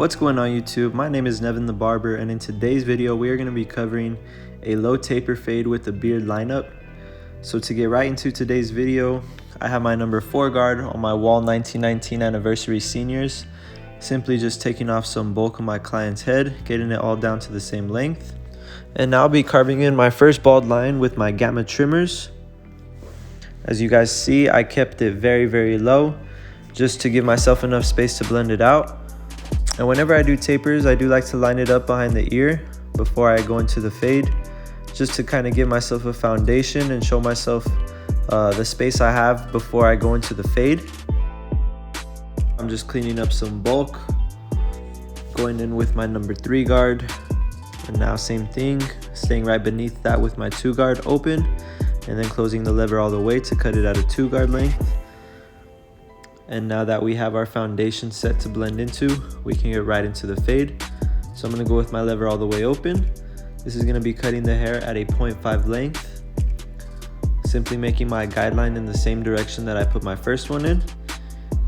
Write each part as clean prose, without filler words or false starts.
What's going on YouTube? My name is Nevin the Barber, and in today's video we are going to be covering a low taper fade with a beard lineup. So to get right into today's video, I have my number 4 guard on my Wahl 1919 anniversary seniors. Simply just taking off some bulk of my client's head, getting it all down to the same length. And now I'll be carving in my first bald line with my gamma trimmers. As you guys see, I kept it very low just to give myself enough space to blend it out. And whenever I do tapers, I do like to line it up behind the ear before I go into the fade, just to kind of give myself a foundation and show myself the space I have before I go into the fade. I'm just cleaning up some bulk, going in with my number 3 guard, and now same thing, staying right beneath that with my 2 guard open, and then closing the lever all the way to cut it at a 2 guard length. And now that we have our foundation set to blend into, we can get right into the fade. So I'm going to go with my lever all the way open. This is going to be cutting the hair at a 0.5 length. Simply making my guideline in the same direction that I put my first one in.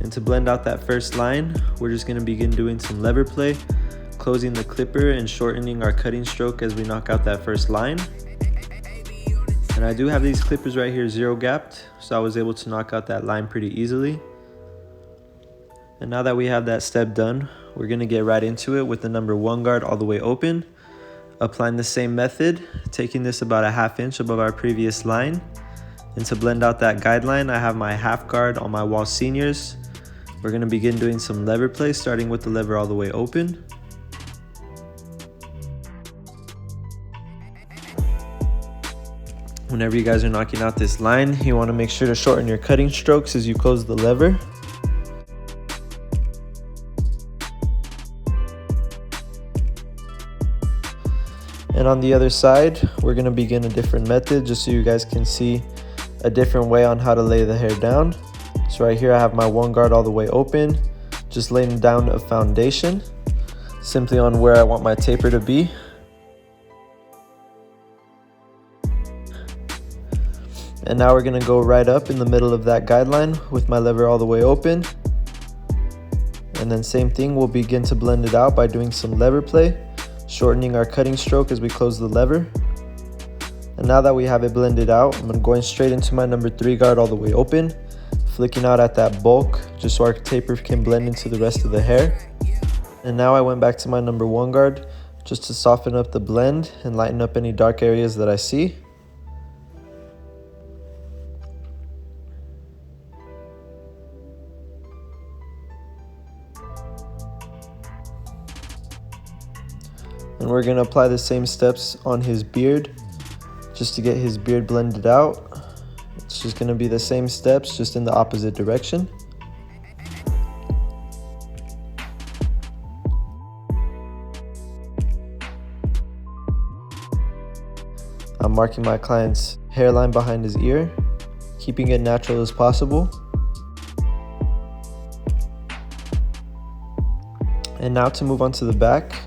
And to blend out that first line, we're just going to begin doing some lever play, closing the clipper and shortening our cutting stroke as we knock out that first line. And I do have these clippers right here 0 gapped, so I was able to knock out that line pretty easily. And now that we have that step done, we're going to get right into it with the number 1 guard all the way open, applying the same method, taking this about a 1/2 inch above our previous line. And to blend out that guideline, I have my 1/2 guard on my Wahl seniors. We're going to begin doing some lever play, starting with the lever all the way open. Whenever you guys are knocking out this line, you want to make sure to shorten your cutting strokes as you close the lever. And on the other side, we're going to begin a different method just so you guys can see a different way on how to lay the hair down. So right here I have my 1 guard all the way open, just laying down a foundation simply on where I want my taper to be. And now we're going to go right up in the middle of that guideline with my lever all the way open. And then same thing, we'll begin to blend it out by doing some lever play, shortening our cutting stroke as we close the lever. And now that we have it blended out, I'm going straight into my number 3 guard all the way open, flicking out at that bulk just so our taper can blend into the rest of the hair. And now I went back to my number 1 guard just to soften up the blend and lighten up any dark areas that I see. And we're going to apply the same steps on his beard just to get his beard blended out. It's just going to be the same steps, just in the opposite direction. I'm marking my client's hairline behind his ear, keeping it natural as possible. And now to move on to the back,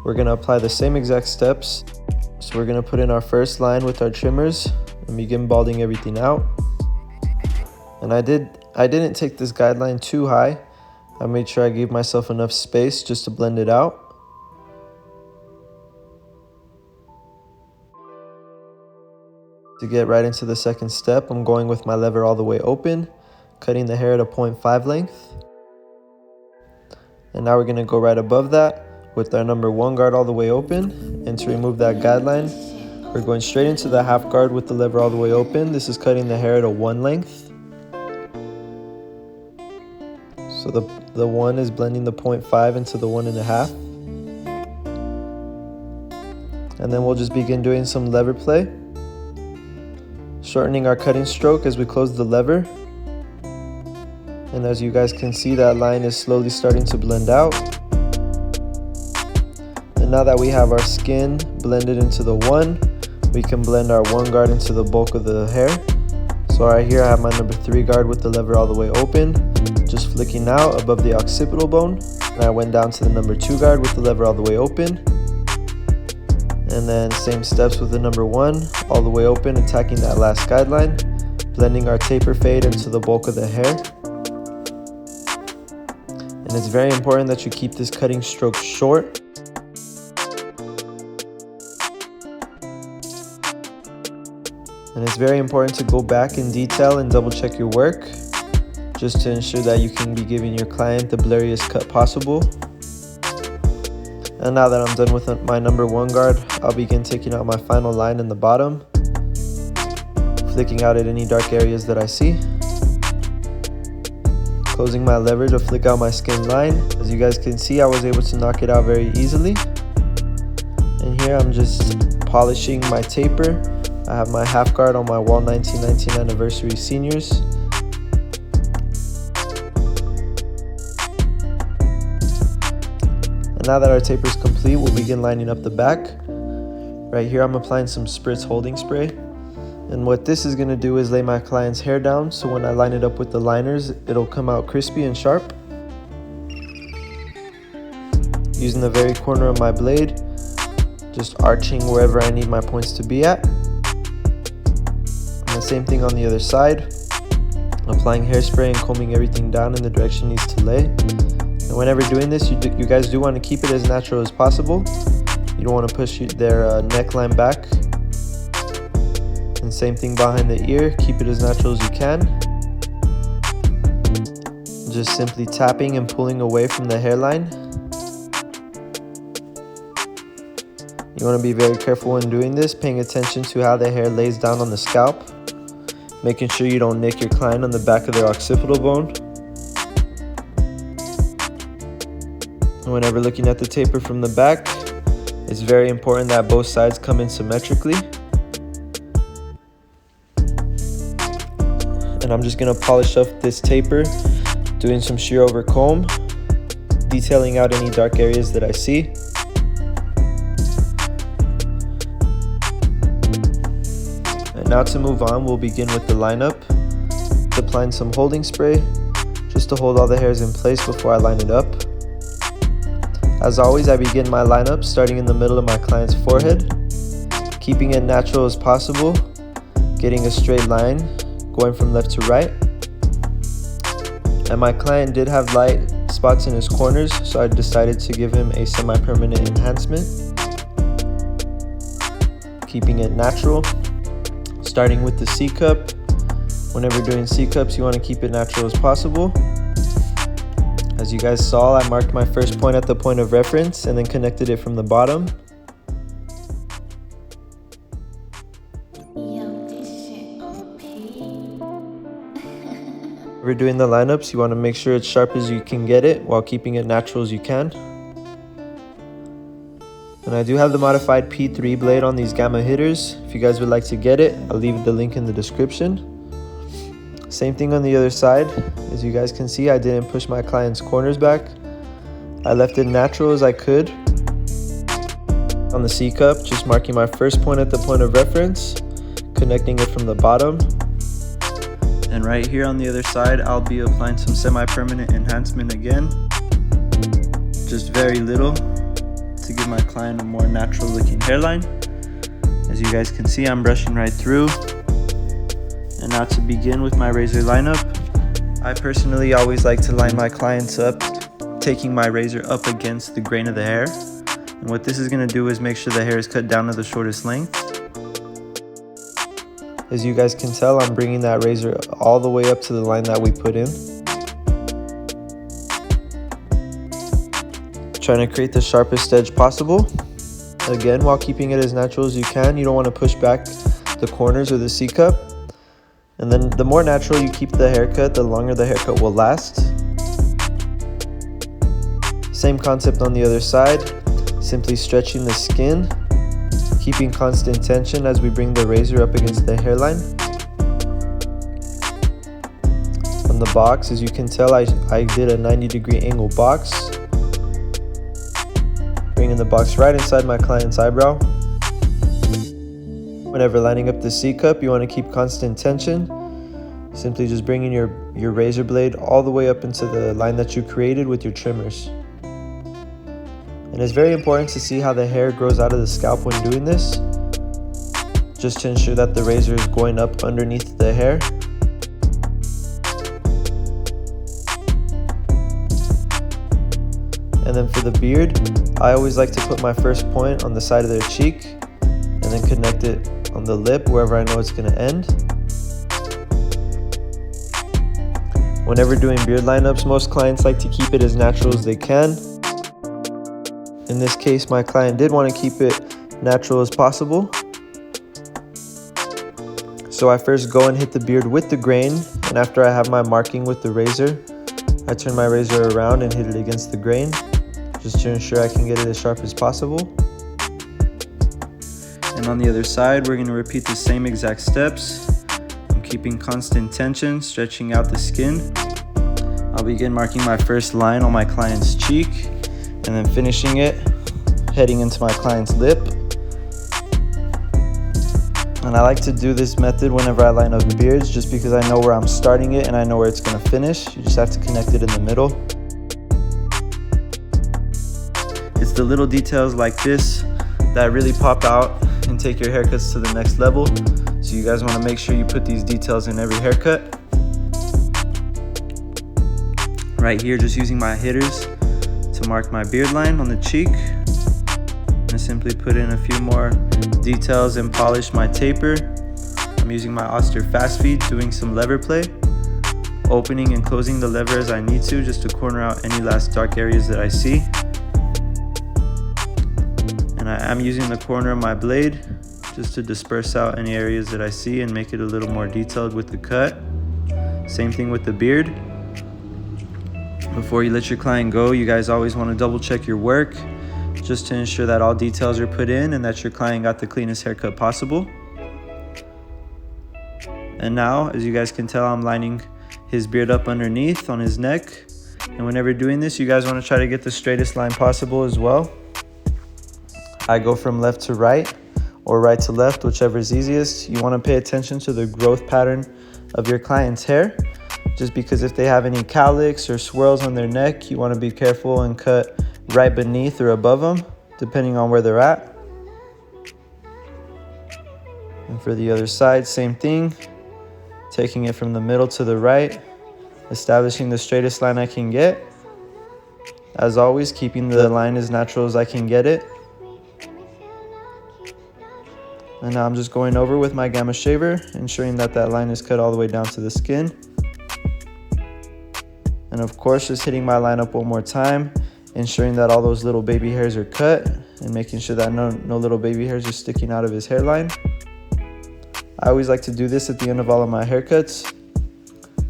we're going to apply the same exact steps. So we're going to put in our first line with our trimmers and begin balding everything out. And I didn't take this guideline too high. I made sure I gave myself enough space just to blend it out. To get right into the second step, I'm going with my lever all the way open, cutting the hair at a 0.5 length. And now we're going to go right above that with our number 1 guard all the way open. And to remove that guideline, we're going straight into the 1/2 guard with the lever all the way open. This is cutting the hair at a 1 length. So the 1 is blending the 0.5 into the 1.5. And then we'll just begin doing some lever play, shortening our cutting stroke as we close the lever. And as you guys can see, that line is slowly starting to blend out. And now that we have our skin blended into the 1, we can blend our 1 guard into the bulk of the hair. So right here I have my number 3 guard with the lever all the way open, just flicking out above the occipital bone. And I went down to the number 2 guard with the lever all the way open. And then same steps with the number 1, all the way open, attacking that last guideline, blending our taper fade into the bulk of the hair. And it's very important that you keep this cutting stroke short. And it's very important to go back in detail and double check your work, just to ensure that you can be giving your client the blurriest cut possible. And now that I'm done with my number 1 guard, I'll begin taking out my final line in the bottom, flicking out at any dark areas that I see, closing my lever to flick out my skin line. As you guys can see, I was able to knock it out very easily. And here I'm just polishing my taper. I have my half guard on my Wahl 1919 Anniversary Seniors. And now that our taper is complete, we'll begin lining up the back. Right here I'm applying some SPRITZ holding spray. And what this is going to do is lay my client's hair down, so when I line it up with the liners, it'll come out crispy and sharp. Using the very corner of my blade, just arching wherever I need my points to be at. And the same thing on the other side, applying hairspray and combing everything down in the direction it needs to lay. And whenever doing this, you guys do want to keep it as natural as possible. You don't want to push their neckline back. And same thing behind the ear, keep it as natural as you can. Just simply tapping and pulling away from the hairline. You want to be very careful when doing this, paying attention to how the hair lays down on the scalp, making sure you don't nick your client on the back of their occipital bone. And whenever looking at the taper from the back, it's very important that both sides come in symmetrically. And I'm just going to polish up this taper, doing some shear over comb, detailing out any dark areas that I see. And now to move on, we'll begin with the lineup, applying some holding spray just to hold all the hairs in place before I line it up. As always, I begin my lineup starting in the middle of my client's forehead, keeping it natural as possible, getting a straight line, going from left to right. And my client did have light spots in his corners, so I decided to give him a semi-permanent enhancement, keeping it natural. Starting with the C-cup. Whenever doing C-cups, you want to keep it natural as possible. As you guys saw, I marked my first point at the point of reference and then connected it from the bottom. When we're doing the lineups, you want to make sure it's sharp as you can get it while keeping it natural as you can. And I do have the modified P3 blade on these Gamma hitters. If you guys would like to get it, I'll leave the link in the description. Same thing on the other side. As you guys can see, I didn't push my client's corners back. I left it natural as I could. On the C cup, just marking my first point at the point of reference, connecting it from the bottom. And right here on the other side, I'll be applying some semi-permanent enhancement again. Just very little to give my client a more natural looking hairline. As you guys can see, I'm brushing right through. And now to begin with my razor lineup, I personally always like to line my clients up, taking my razor up against the grain of the hair. And what this is going to do is make sure the hair is cut down to the shortest length. As you guys can tell, I'm bringing that razor all the way up to the line that we put in. Trying to create the sharpest edge possible. Again, while keeping it as natural as you can, you don't want to push back the corners or the C cup. And then the more natural you keep the haircut, the longer the haircut will last. Same concept on the other side, simply stretching the skin, keeping constant tension as we bring the razor up against the hairline. On the box, as you can tell, I did a 90-degree angle box, bringing the box right inside my client's eyebrow. Whenever lining up the C cup, you want to keep constant tension. Simply just bringing your razor blade all the way up into the line that you created with your trimmers. And it's very important to see how the hair grows out of the scalp when doing this, just to ensure that the razor is going up underneath the hair. And then for the beard, I always like to put my first point on the side of their cheek and then connect it on the lip wherever I know it's going to end. Whenever doing beard lineups, most clients like to keep it as natural as they can. In this case, my client did want to keep it natural as possible. So I first go and hit the beard with the grain, and after I have my marking with the razor, I turn my razor around and hit it against the grain, just to ensure I can get it as sharp as possible. And on the other side, we're going to repeat the same exact steps. I'm keeping constant tension, stretching out the skin. I'll begin marking my first line on my client's cheek, and then finishing it, heading into my client's lip. And I like to do this method whenever I line up beards, just because I know where I'm starting it and I know where it's going to finish. You just have to connect it in the middle. It's the little details like this that really pop out and take your haircuts to the next level. So you guys want to make sure you put these details in every haircut. Right here, just using my hitters to mark my beard line on the cheek. I'm gonna simply put in a few more details and polish my taper. I'm using my Oster FastFeeds, doing some lever play, opening and closing the lever as I need to, just to corner out any last dark areas that I see. And I am using the corner of my blade just to disperse out any areas that I see and make it a little more detailed with the cut. Same thing with the beard. Before you let your client go, you guys always want to double check your work, just to ensure that all details are put in and that your client got the cleanest haircut possible. And now, as you guys can tell, I'm lining his beard up underneath on his neck. And whenever doing this, you guys want to try to get the straightest line possible as well. I go from left to right or right to left, whichever is easiest. You want to pay attention to the growth pattern of your client's hair, just because if they have any cowlicks or swirls on their neck, you want to be careful and cut right beneath or above them, depending on where they're at. And for the other side, same thing, taking it from the middle to the right, establishing the straightest line I can get. As always, keeping the line as natural as I can get it. And now I'm just going over with my gamma shaver, ensuring that that line is cut all the way down to the skin. And of course, just hitting my line up one more time, ensuring that all those little baby hairs are cut and making sure that no little baby hairs are sticking out of his hairline. I always like to do this at the end of all of my haircuts,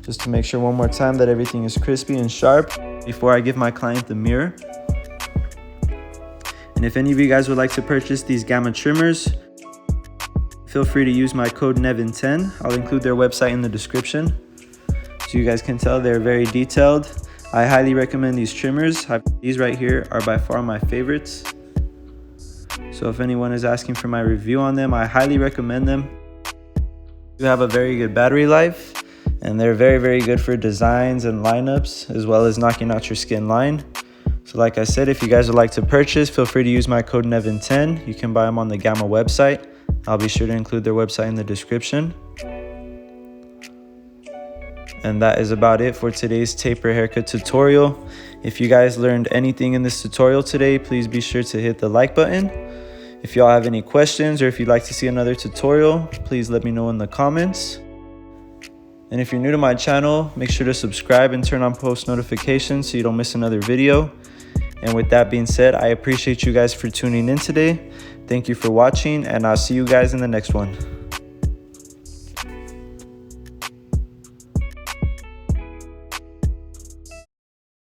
just to make sure one more time that everything is crispy and sharp before I give my client the mirror. And if any of you guys would like to purchase these gamma trimmers, feel free to use my code Nevin10. I'll include their website in the description. So you guys can tell they're very detailed. I highly recommend these trimmers. These right here are by far my favorites. So if anyone is asking for my review on them, I highly recommend them. They have a very good battery life, and they're very, very good for designs and lineups, as well as knocking out your skin line. So like I said, if you guys would like to purchase, feel free to use my code Nevin10. You can buy them on the Gamma website. I'll be sure to include their website in the description. And that is about it for today's taper haircut tutorial. If you guys learned anything in this tutorial today, please be sure to hit the like button. If y'all have any questions or if you'd like to see another tutorial, please let me know in the comments. And if you're new to my channel, make sure to subscribe and turn on post notifications so you don't miss another video. And with that being said, I appreciate you guys for tuning in today. Thank you for watching, and I'll see you guys in the next one.